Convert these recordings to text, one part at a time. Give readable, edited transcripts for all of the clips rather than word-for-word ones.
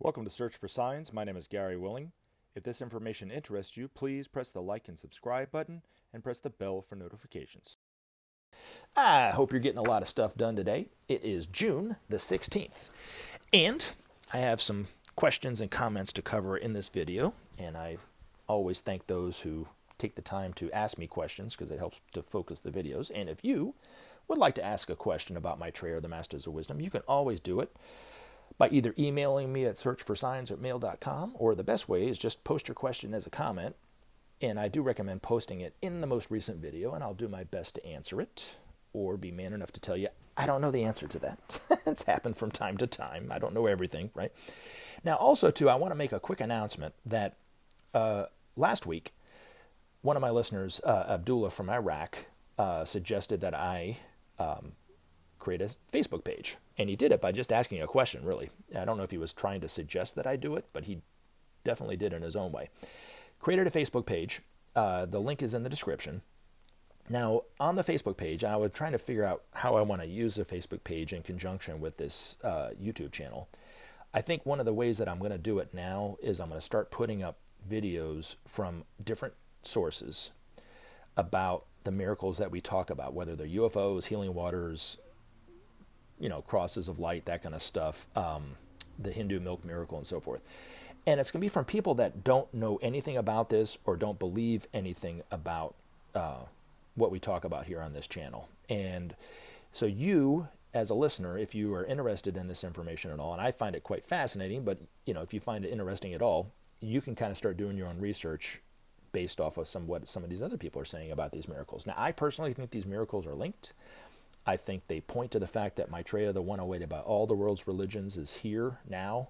Welcome to Search for Signs. My name is Gary Willing. If this information interests you, please press the like and subscribe button and press the bell for notifications. I hope you're getting a lot of stuff done today. It is June the 16th, and I have some questions and comments to cover in this video, and I always thank those who take the time to ask me questions because it helps to focus the videos. And if you would like to ask a question about Maitreya or the Masters of Wisdom, you can always do it by either emailing me at searchforsigns@mail.com, or the best way is just post your question as a comment, and I do recommend posting it in the most recent video, and I'll do my best to answer it, or be man enough to tell you I don't know the answer to that. It's happened from time to time. I don't know everything, right? Now, also, too, I want to make a quick announcement that last week, one of my listeners, Abdullah from Iraq, suggested that I create a Facebook page. And he did it by just asking a question, really. I don't know if he was trying to suggest that I do it, but he definitely did in his own way. Created a Facebook page. The link is in the description. Now, on the Facebook page, I was trying to figure out how I want to use the Facebook page in conjunction with this YouTube channel. I think one of the ways that I'm going to do it now is I'm going to start putting up videos from different sources about the miracles that we talk about, whether they're UFOs, healing waters, crosses of light, that kind of stuff, the Hindu milk miracle and so forth. And it's going to be from people that don't know anything about this or don't believe anything about what we talk about here on this channel. And so you, as a listener, if you are interested in this information at all, and I find it quite fascinating, but if you find it interesting at all, you can kind of start doing your own research based off of what some of these other people are saying about these miracles. Now, I personally think these miracles are linked. I think they point to the fact that Maitreya, the one awaited by all the world's religions, is here now.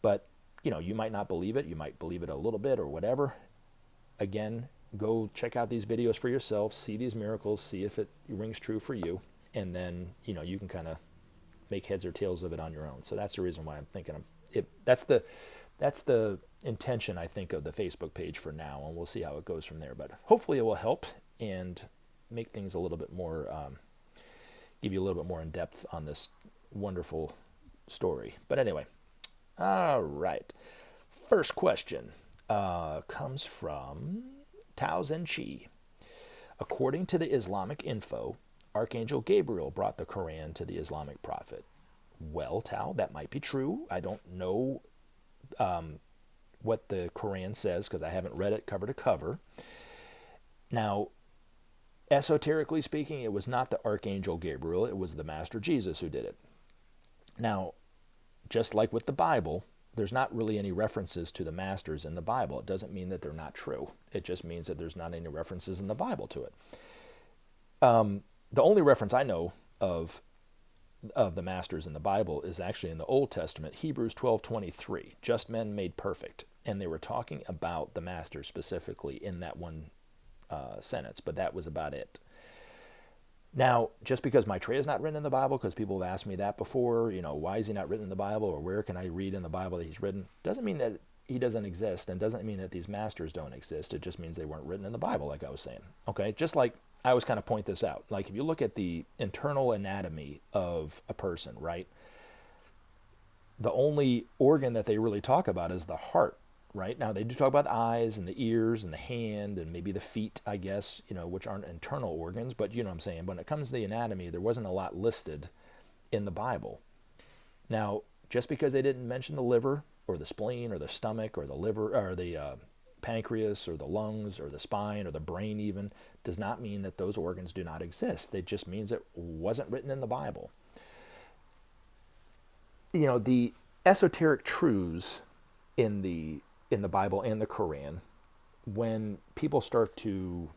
But, you might not believe it. You might believe it a little bit or whatever. Again, go check out these videos for yourself, see these miracles, see if it rings true for you. And then, you can kind of make heads or tails of it on your own. So that's the reason why I'm thinking of it. That's the intention, I think, of the Facebook page for now. And we'll see how it goes from there. But hopefully it will help and make things a little bit more... give you a little bit more in depth on this wonderful story. But anyway, all right. First question comes from Tao Zen Chi. According to the Islamic info, Archangel Gabriel brought the Quran to the Islamic prophet. Well, Tao, that might be true. I don't know what the Quran says because I haven't read it cover to cover. Now, esoterically speaking, it was not the Archangel Gabriel, it was the Master Jesus who did it. Now, just like with the Bible, there's not really any references to the Masters in the Bible. It doesn't mean that they're not true. It just means that there's not any references in the Bible to it. The only reference I know of the Masters in the Bible is actually in the Old Testament, Hebrews 12:23, just men made perfect. And they were talking about the Masters specifically in that one sentence, but that was about it. Now, just because Maitreya is not written in the Bible, because people have asked me that before, why is he not written in the Bible, or where can I read in the Bible that he's written, doesn't mean that he doesn't exist, and doesn't mean that these masters don't exist. It just means they weren't written in the Bible, like I was saying. Okay, just like I always kind of point this out. Like if you look at the internal anatomy of a person, right, the only organ that they really talk about is the heart. Right? Now, they do talk about the eyes and the ears and the hand and maybe the feet, I guess, which aren't internal organs, but you know what I'm saying. When it comes to the anatomy, there wasn't a lot listed in the Bible. Now, just because they didn't mention the liver or the spleen or the stomach or the liver or the pancreas or the lungs or the spine or the brain even, does not mean that those organs do not exist. It just means it wasn't written in the Bible. The esoteric truths in the Bible and the Quran, when people start to,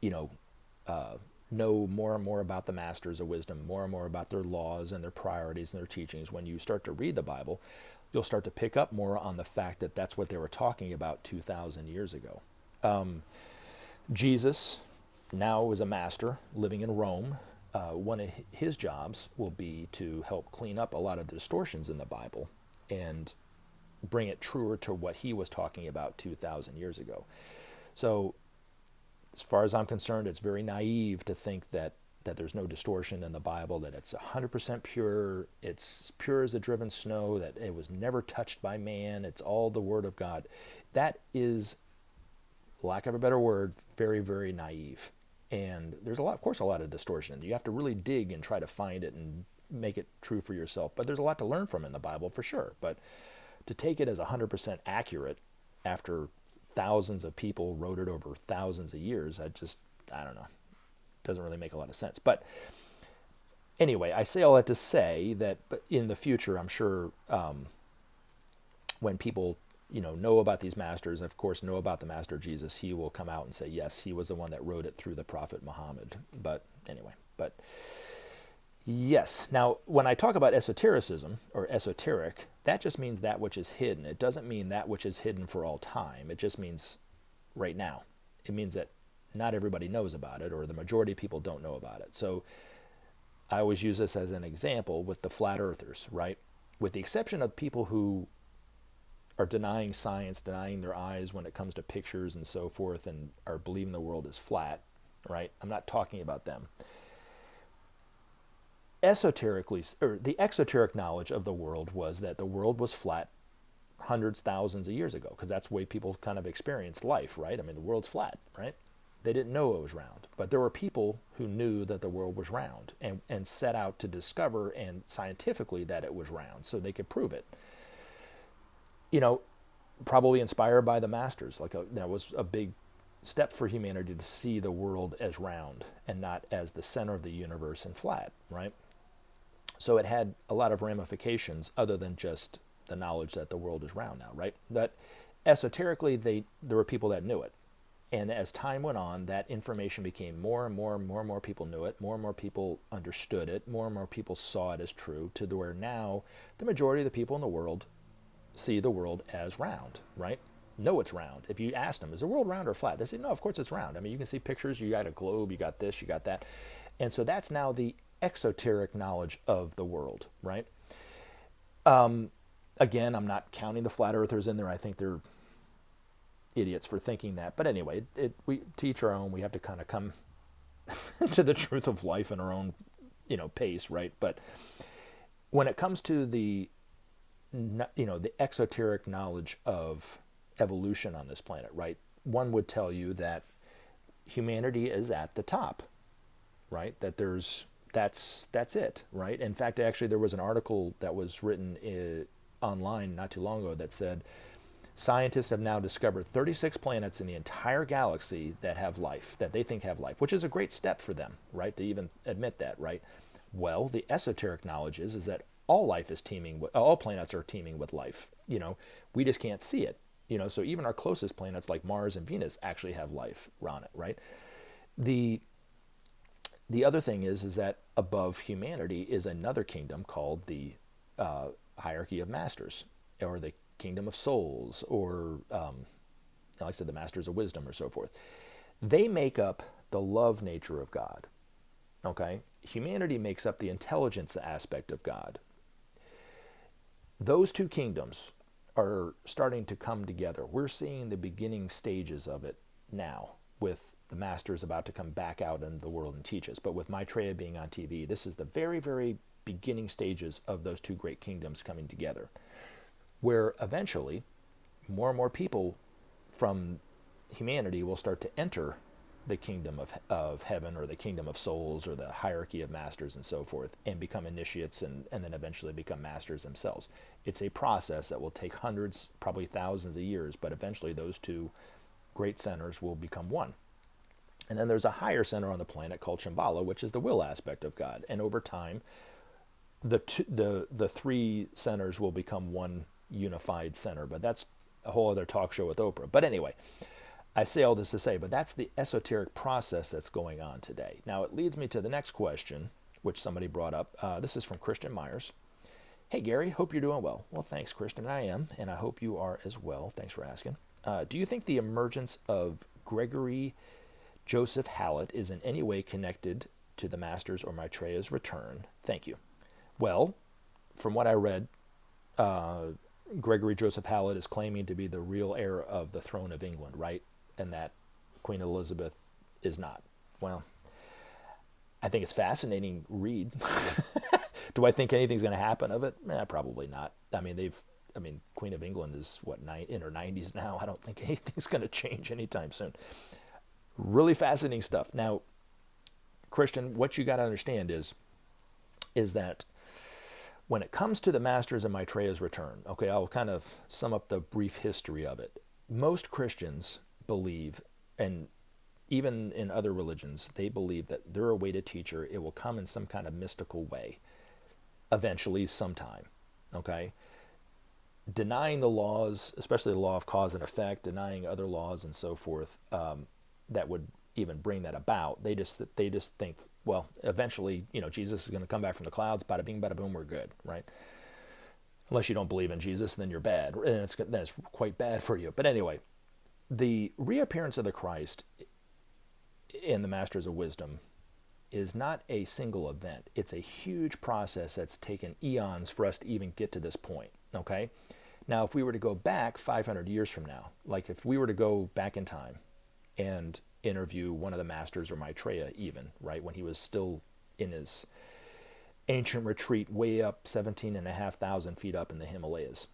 know more and more about the Masters of Wisdom, more and more about their laws and their priorities and their teachings, when you start to read the Bible, you'll start to pick up more on the fact that that's what they were talking about 2,000 years ago. Jesus now is a master living in Rome. One of his jobs will be to help clean up a lot of the distortions in the Bible and bring it truer to what he was talking about 2,000 years ago. So as far as I'm concerned, it's very naive to think that that there's no distortion in the Bible, that it's 100% pure, it's pure as the driven snow, that it was never touched by man, it's all the Word of God. That is, lack of a better word, very, very naive. And there's of course, a lot of distortion. You have to really dig and try to find it and make it true for yourself. But there's a lot to learn from in the Bible, for sure. But to take it as 100% accurate after thousands of people wrote it over thousands of years, I don't know. Doesn't really make a lot of sense. But anyway, I say all that to say that in the future, I'm sure when people know about these masters, and of course know about the Master Jesus, he will come out and say, yes, he was the one that wrote it through the Prophet Muhammad. But anyway, yes. Now, when I talk about esotericism or esoteric, that just means that which is hidden. It doesn't mean that which is hidden for all time. It just means right now. It means that not everybody knows about it, or the majority of people don't know about it. So I always use this as an example with the flat earthers, right? With the exception of people who are denying science, denying their eyes when it comes to pictures and so forth, and are believing the world is flat, right? I'm not talking about them. Esoterically, or the exoteric knowledge of the world was that the world was flat hundreds, thousands of years ago, because that's the way people kind of experienced life, right? I mean, the world's flat, right? They didn't know it was round, but there were people who knew that the world was round and set out to discover and scientifically that it was round so they could prove it. Probably inspired by the masters. That was a big step for humanity to see the world as round and not as the center of the universe and flat, right? So it had a lot of ramifications other than just the knowledge that the world is round now, right? But esoterically, there were people that knew it. And as time went on, that information became more and more and more and more people knew it, more and more people understood it, more and more people saw it as true, to where now the majority of the people in the world see the world as round, right? Know it's round. If you ask them, is the world round or flat? They say, no, of course it's round. I mean, you can see pictures, you got a globe, you got this, you got that. And so that's now the exoteric knowledge of the world, right? Again, I'm not counting the flat earthers in there. I think they're idiots for thinking that. But anyway, we teach our own. We have to kind of come to the truth of life in our own, pace, right? But when it comes to the exoteric knowledge of evolution on this planet, right? One would tell you that humanity is at the top, right? That that's it, right? In fact, actually, there was an article that was written online not too long ago that said scientists have now discovered 36 planets in the entire galaxy that have life, that they think have life, which is a great step for them, right? To even admit that, right? Well, the esoteric knowledge is that all life is all planets are teeming with life. We just can't see it. So even our closest planets like Mars and Venus actually have life on it, right? The other thing is that above humanity is another kingdom called the hierarchy of masters, or the kingdom of souls, or like I said, the masters of wisdom, or so forth. They make up the love nature of God. Okay? Humanity makes up the intelligence aspect of God. Those two kingdoms are starting to come together. We're seeing the beginning stages of it now, with the masters about to come back out into the world and teach us. But with Maitreya being on TV, this is the very, very beginning stages of those two great kingdoms coming together, where eventually more and more people from humanity will start to enter the kingdom of heaven, or the kingdom of souls, or the hierarchy of masters and so forth, and become initiates and then eventually become masters themselves. It's a process that will take hundreds, probably thousands of years, but eventually those two great centers will become one. And then there's a higher center on the planet called Shambhala, which is the will aspect of God. And over time, the three centers will become one unified center. But that's a whole other talk show with Oprah. But anyway, I say all this to say, but that's the esoteric process that's going on today. Now, it leads me to the next question, which somebody brought up. This is from Christian Myers. Hey, Gary, hope you're doing well. Well, thanks, Christian. I am, and I hope you are as well. Thanks for asking. Do you think the emergence of Gregory Joseph Hallett is in any way connected to the Masters or Maitreya's return? Thank you. Well, from what I read, Gregory Joseph Hallett is claiming to be the real heir of the throne of England, right? And that Queen Elizabeth is not. Well, I think it's fascinating read. Do I think anything's going to happen of it? Probably not. I mean, Queen of England is what, in her 90s now. I don't think anything's going to change anytime soon. Really fascinating stuff. Now, Christian, what you got to understand is that when it comes to the Masters and Maitreya's return, okay, I'll kind of sum up the brief history of it. Most Christians believe, and even in other religions, they believe that they're awaited teacher. It will come in some kind of mystical way, eventually, sometime, okay? Denying the laws, especially the law of cause and effect, denying other laws and so forth, that would even bring that about. They just think, well, eventually, Jesus is going to come back from the clouds, bada bing, bada boom, we're good, right? Unless you don't believe in Jesus, then you're bad, and then it's quite bad for you. But anyway, the reappearance of the Christ in the Masters of Wisdom is not a single event. It's a huge process that's taken eons for us to even get to this point, okay? Now, if we were to go back 500 years from now, like if we were to go back in time and interview one of the Masters or Maitreya even, right, when he was still in his ancient retreat way up 17,500 feet up in the Himalayas,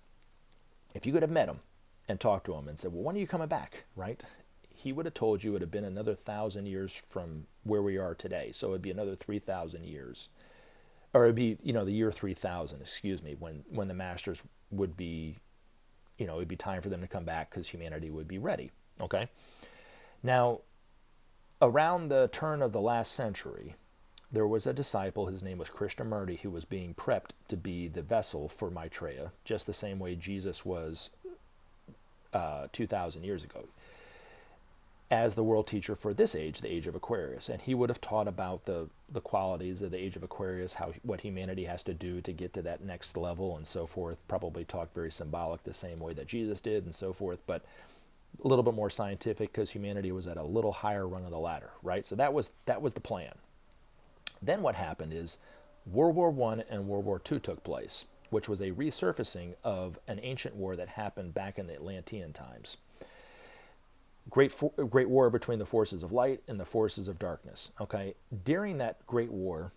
if you could have met him and talked to him and said, well, when are you coming back, right? He would have told you it would have been another 1,000 years from where we are today. So it'd be another 3,000 years. Or it'd be, the year 3000, when the Masters would be, it'd be time for them to come back because humanity would be ready, okay? Now, around the turn of the last century, there was a disciple, his name was Krishnamurti, who was being prepped to be the vessel for Maitreya, just the same way Jesus was 2,000 years ago, as the world teacher for this age, the age of Aquarius. And he would have taught about the qualities of the age of Aquarius, what humanity has to do to get to that next level and so forth. Probably talked very symbolic the same way that Jesus did and so forth, but a little bit more scientific because humanity was at a little higher rung of the ladder, right? So that was the plan. Then what happened is World War I and World War II took place, which was a resurfacing of an ancient war that happened back in the Atlantean times. Great war between the forces of light and the forces of darkness. Okay, during that great war,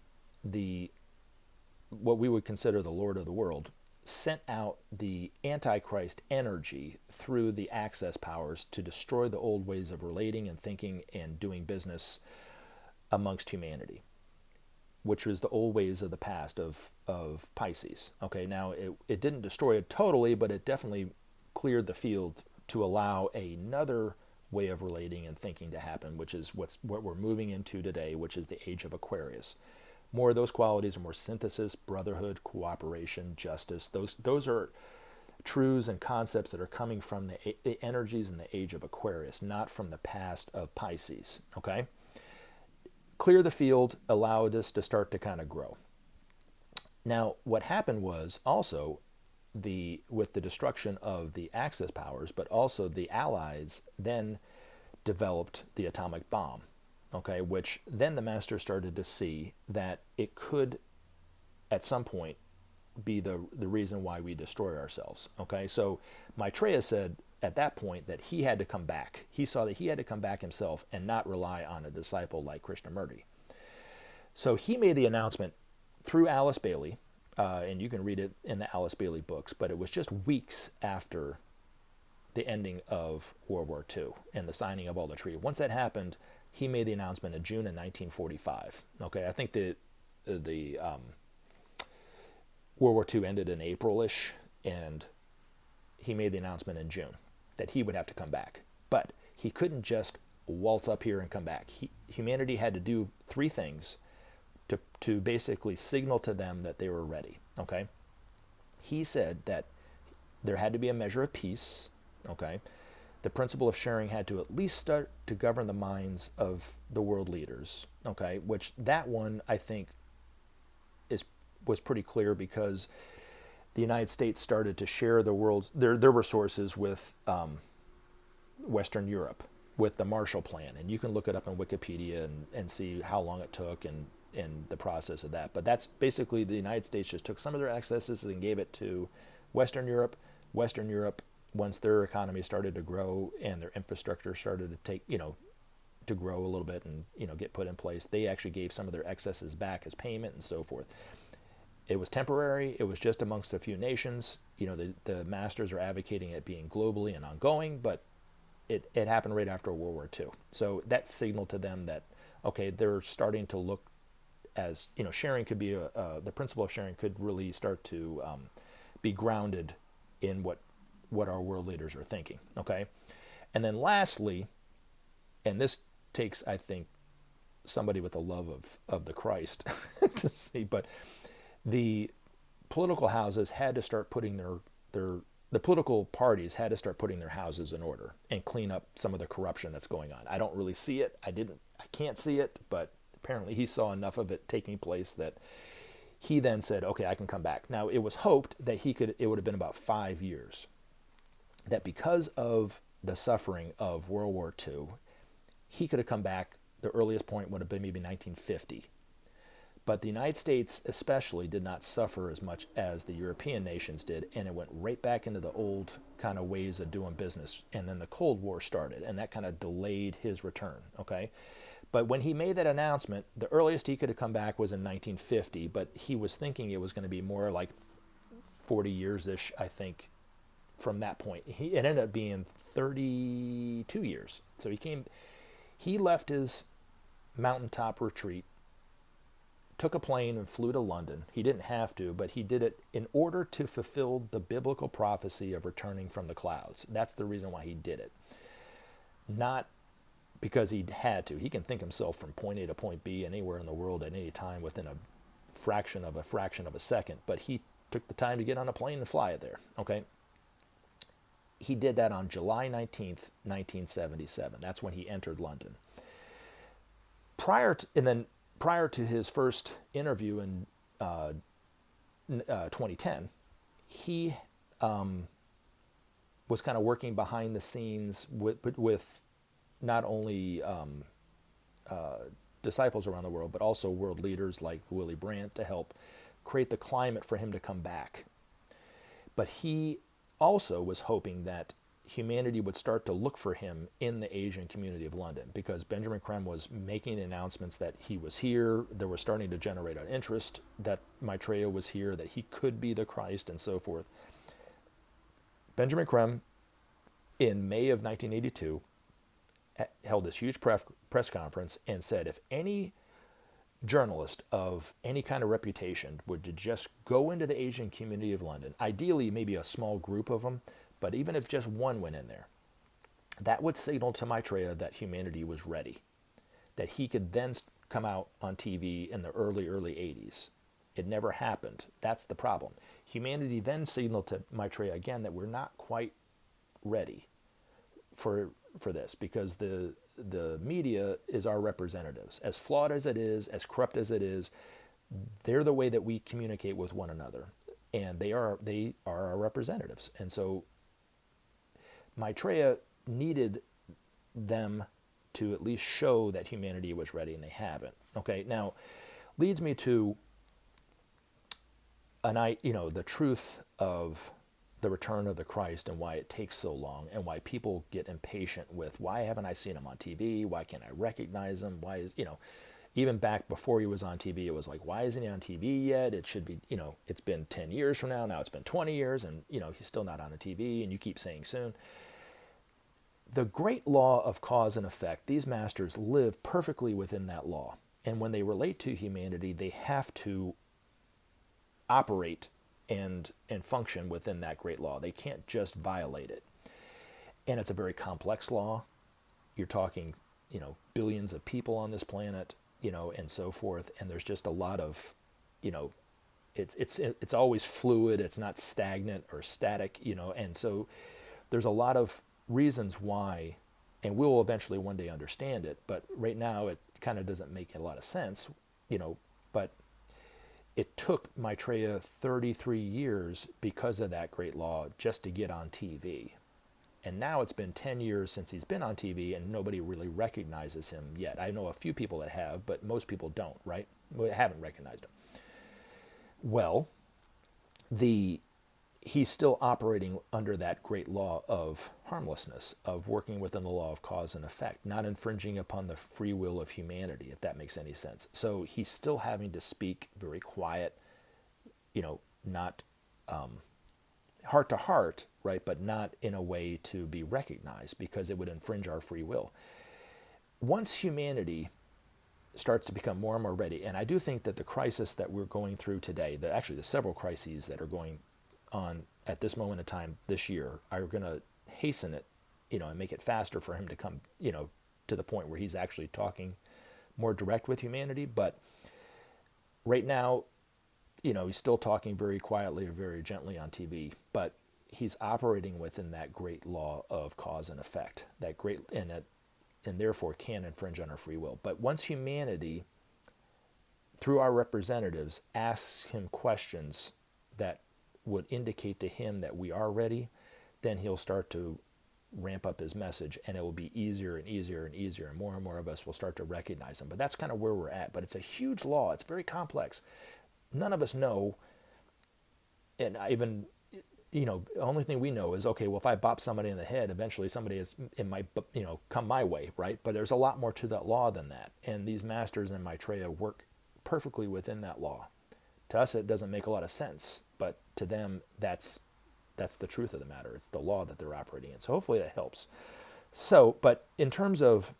what we would consider the Lord of the world sent out the Antichrist energy through the access powers to destroy the old ways of relating and thinking and doing business amongst humanity, which was the old ways of the past of Pisces. Okay, now it didn't destroy it totally, but it definitely cleared the field to allow another way of relating and thinking to happen, which is what we're moving into today, which is the age of Aquarius. More of those qualities are more synthesis, brotherhood, cooperation, justice. Those are truths and concepts that are coming from the energies in the age of Aquarius, not from the past of Pisces. Okay? Clear the field, allow this to start to kind of grow. Now, what happened was also with the destruction of the Axis powers, but also the Allies then developed the atomic bomb, okay, which then the Masters started to see that it could, at some point, be the reason why we destroy ourselves, okay? So Maitreya said at that point that he had to come back. He saw that he had to come back himself and not rely on a disciple like Krishnamurti. So he made the announcement through Alice Bailey, and you can read it in the Alice Bailey books, but it was just weeks after the ending of World War II and the signing of all the treaty. Once that happened, he made the announcement in June in 1945. Okay, I think the World War II ended in April-ish, and he made the announcement in June that he would have to come back. But he couldn't just waltz up here and come back. Humanity had to do three things to basically signal to them that they were ready, okay? He said that there had to be a measure of peace, okay? The principle of sharing had to at least start to govern the minds of the world leaders, okay? Which that one, I think, was pretty clear because the United States started to share their resources with Western Europe, with the Marshall Plan. And you can look it up on Wikipedia and see how long it took and the process of that. But that's basically the United States just took some of their excesses and gave it to Western Europe. Western Europe, once their economy started to grow and their infrastructure started to to grow a little bit and, get put in place. They actually gave some of their excesses back as payment and so forth. It was temporary. It was just amongst a few nations. The masters are advocating it being globally and ongoing, but it happened right after World War II. So that signaled to them that, okay, they're starting to look as, sharing could be, the principle of sharing could really start to be grounded in what our world leaders are thinking, okay? And then lastly, and this takes, I think, somebody with a love of the Christ to see, but the political houses had to start putting the political parties had to start putting their houses in order and clean up some of the corruption that's going on. I don't really see it. I can't see it, but apparently he saw enough of it taking place that he then said, okay, I can come back. Now, it was hoped that it would have been about 5 years, that because of the suffering of World War II, he could have come back. The earliest point would have been maybe 1950. But the United States especially did not suffer as much as the European nations did, and it went right back into the old kind of ways of doing business. And then the Cold War started, and that kind of delayed his return, okay? But when he made that announcement, the earliest he could have come back was in 1950, but he was thinking it was going to be more like 40 years-ish, I think, from that point. It ended up being 32 years. So he left his mountaintop retreat, took a plane and flew to London. He didn't have to, but he did it in order to fulfill the biblical prophecy of returning from the clouds. That's the reason why he did it. Not because he had to. He can think himself from point A to point B anywhere in the world at any time within a fraction of a second, but he took the time to get on a plane and fly it there, okay? He did that on July 19th, 1977. That's when he entered London. Prior to his first interview in 2010, he was kind of working behind the scenes with not only disciples around the world, but also world leaders like Willy Brandt to help create the climate for him to come back. But he also was hoping that humanity would start to look for him in the Asian community of London, because Benjamincreme was making announcements that he was here. There was starting to generate an interest that Maitreya was here, that he could be the Christ, and so forth. Benjamincreme, in May of 1982, held this huge press conference and said if any journalist of any kind of reputation would just go into the Asian community of London, ideally maybe a small group of them, but even if just one went in there, that would signal to Maitreya that humanity was ready, that he could then come out on TV in the early 80s. It never happened. That's the problem. Humanity then signaled to Maitreya again that we're not quite ready for this, because the media is our representatives. As flawed as it is, as corrupt as it is, they're the way that we communicate with one another, and they are our representatives. And so Maitreya needed them to at least show that humanity was ready, and they haven't. Okay, now leads me to the truth of the return of the Christ and why it takes so long, and why people get impatient with, why haven't I seen him on TV? Why can't I recognize him? Why is, even back before he was on TV, it was like, why isn't he on TV yet? It should be, it's been 10 years from now it's been 20 years, and, he's still not on the TV, and you keep saying soon. The great law of cause and effect, these masters live perfectly within that law. And when they relate to humanity, they have to operate and function within that great law. They can't just violate it. And it's a very complex law. You're talking, billions of people on this planet, and so forth. And there's just a lot of, it's always fluid. It's not stagnant or static, and so there's a lot of reasons why, and we'll eventually one day understand it, but right now it kind of doesn't make a lot of sense, but it took Maitreya 33 years because of that great law just to get on TV. And now it's been 10 years since he's been on TV, and nobody really recognizes him yet. I know a few people that have, but most people don't, right? Haven't recognized him. Well, he's still operating under that great law of harmlessness, of working within the law of cause and effect, not infringing upon the free will of humanity, if that makes any sense. So he's still having to speak very quiet, not heart to heart, right? But not in a way to be recognized, because it would infringe our free will. Once humanity starts to become more and more ready, and I do think that the crisis that we're going through today, actually the several crises that are going on at this moment in time this year, are going to hasten it, and make it faster for him to come, to the point where he's actually talking more direct with humanity. But right now, he's still talking very quietly or very gently on TV, but he's operating within that great law of cause and effect, and therefore can infringe on our free will. But once humanity, through our representatives, asks him questions that would indicate to him that we are ready, then he'll start to ramp up his message, and it will be easier and easier and easier, and more of us will start to recognize him. But that's kind of where we're at. But it's a huge law. It's very complex. None of us know, and the only thing we know is, okay, well, if I bop somebody in the head, eventually it might, come my way, right? But there's a lot more to that law than that. And these masters in Maitreya work perfectly within that law. To us, it doesn't make a lot of sense, but to them, that's the truth of the matter. It's the law that they're operating in. So hopefully that helps. So, but in terms of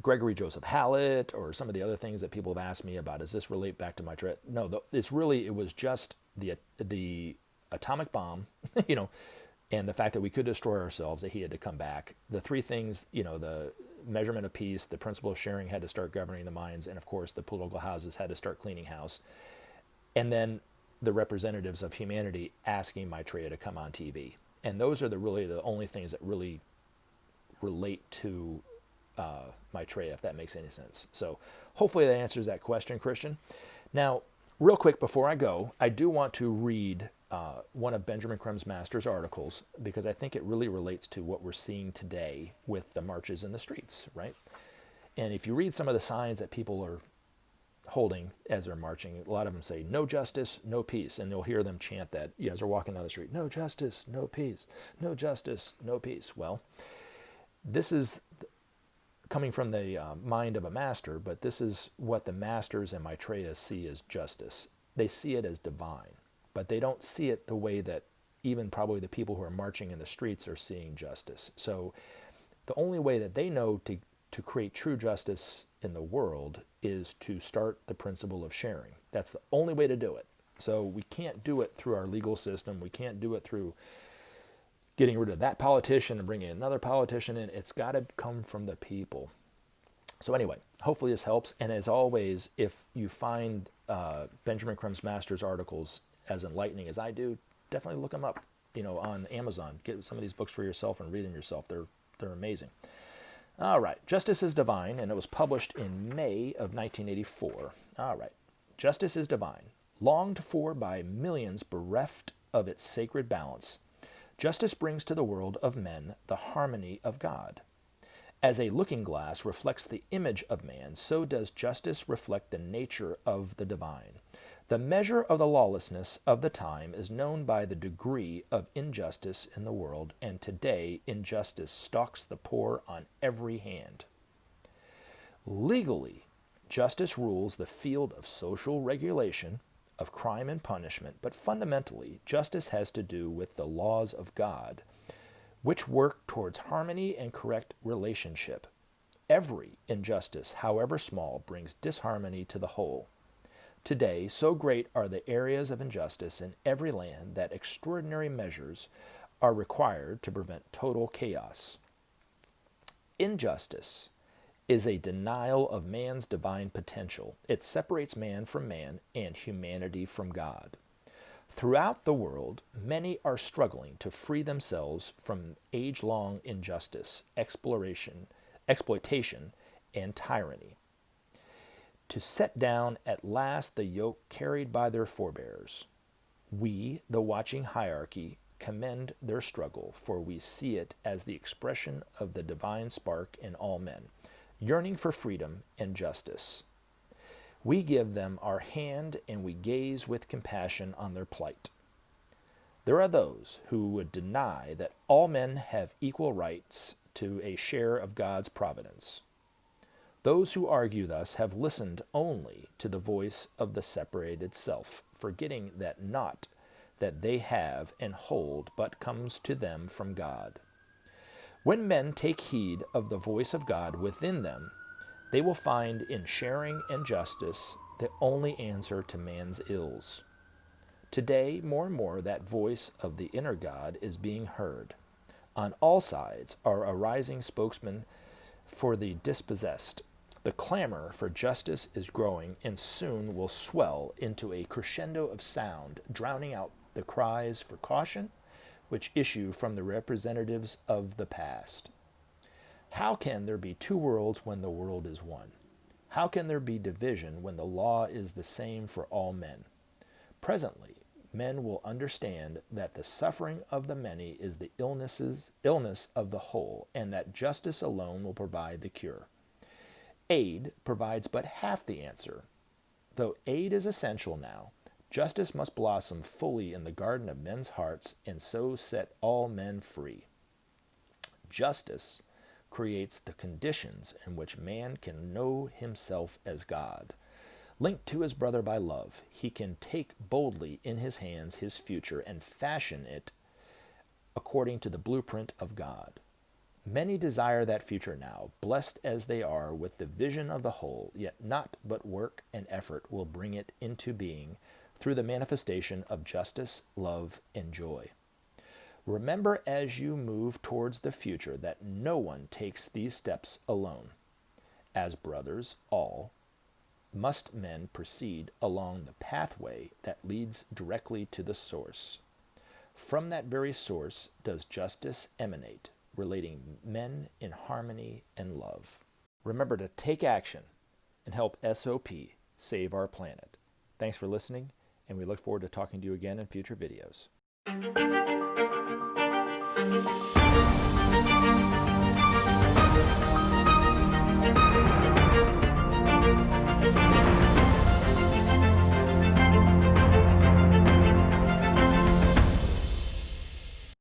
Gregory Joseph Hallett or some of the other things that people have asked me about, does this relate back to Maitreya? No, it was just the atomic bomb, and the fact that we could destroy ourselves, that he had to come back. The three things, the measurement of peace, the principle of sharing had to start governing the minds, and of course the political houses had to start cleaning house. And then the representatives of humanity asking Maitreya to come on TV. And those are really the only things that really relate to Maitreya, if that makes any sense. So hopefully that answers that question, Christian. Now, real quick before I go, I do want to read one of Benjamincreme's master's articles, because I think it really relates to what we're seeing today with the marches in the streets, right? And if you read some of the signs that people are holding as they're marching, a lot of them say, no justice, no peace. And you'll hear them chant that, as they're walking down the street, no justice, no peace, no justice, no peace. Well, this is coming from the mind of a master, but this is what the masters and Maitreya see as justice. They see it as divine, but they don't see it the way that even probably the people who are marching in the streets are seeing justice. So the only way that they know to create true justice in the world is to start the principle of sharing. That's the only way to do it. So we can't do it through our legal system. We can't do it through getting rid of that politician and bringing another politician in. It's got to come from the people. So anyway, hopefully this helps. And as always, if you find Benjamincreme's master's articles as enlightening as I do, definitely look them up, on Amazon. Get some of these books for yourself and read them yourself. They're amazing. All right, Justice is Divine, and it was published in May of 1984. All right, Justice is Divine, longed for by millions bereft of its sacred balance. Justice brings to the world of men the harmony of God. As a looking glass reflects the image of man, so does justice reflect the nature of the divine. The measure of the lawlessness of the time is known by the degree of injustice in the world, and today injustice stalks the poor on every hand. Legally, justice rules the field of social regulation, of crime and punishment, but fundamentally, justice has to do with the laws of God, which work towards harmony and correct relationship. Every injustice, however small, brings disharmony to the whole. Today, so great are the areas of injustice in every land that extraordinary measures are required to prevent total chaos. Injustice is a denial of man's divine potential. It separates man from man and humanity from God. Throughout the world, many are struggling to free themselves from age-long injustice, exploitation, and tyranny. To set down at last the yoke carried by their forebears. We, the watching hierarchy, commend their struggle, for we see it as the expression of the divine spark in all men, yearning for freedom and justice. We give them our hand and we gaze with compassion on their plight. There are those who would deny that all men have equal rights to a share of God's providence. Those who argue thus have listened only to the voice of the separated self, forgetting that naught that they have and hold but comes to them from God. When men take heed of the voice of God within them, they will find in sharing and justice the only answer to man's ills. Today, more and more, that voice of the inner God is being heard. On all sides are arising spokesmen for the dispossessed. The clamor for justice is growing and soon will swell into a crescendo of sound, drowning out the cries for caution which issue from the representatives of the past. How can there be two worlds when the world is one? How can there be division when the law is the same for all men? Presently, men will understand that the suffering of the many is the illness of the whole, and that justice alone will provide the cure. Aid provides but half the answer. Though aid is essential now, justice must blossom fully in the garden of men's hearts and so set all men free. Justice creates the conditions in which man can know himself as God. Linked to his brother by love, he can take boldly in his hands his future and fashion it according to the blueprint of God. Many desire that future now, blessed as they are with the vision of the whole, yet not but work and effort will bring it into being through the manifestation of justice, love, and joy. Remember as you move towards the future that no one takes these steps alone. As brothers, all, must men proceed along the pathway that leads directly to the source. From that very source does justice emanate, relating men in harmony and love. Remember to take action and help SOP save our planet. Thanks for listening, and we look forward to talking to you again in future videos.